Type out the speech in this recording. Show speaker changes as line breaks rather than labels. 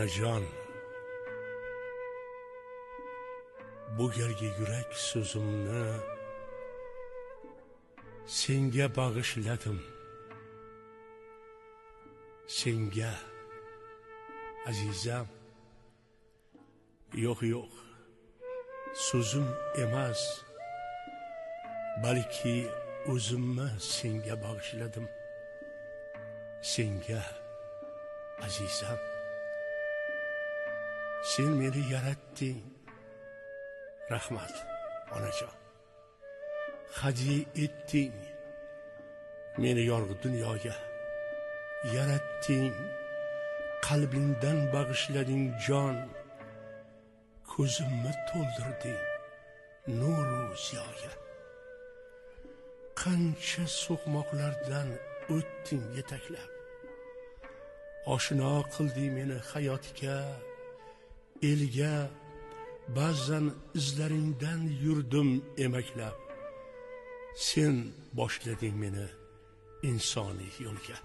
onajon, bu galgi yurak so'zimni senga bag'ishladim. Senga azizam. Yo'q, so'zim emas, balki o'zimni senga bag'ishladim. Senga azizam. Sen meni yaratding. Rahmat onajon. Hadya etding meni yorug' dunyoga. Yaratding, qalbingdan bag'ishlading jon. Ko'zimni to'ldirding nuru ziyoga. Qancha so'qmoqlardan o'tding yetaklab. Oshno qilding meni hayotga, elga. Ba'zan izlaringdan yurdim emaklab. Sen boshlading meni insoniy yo'lga.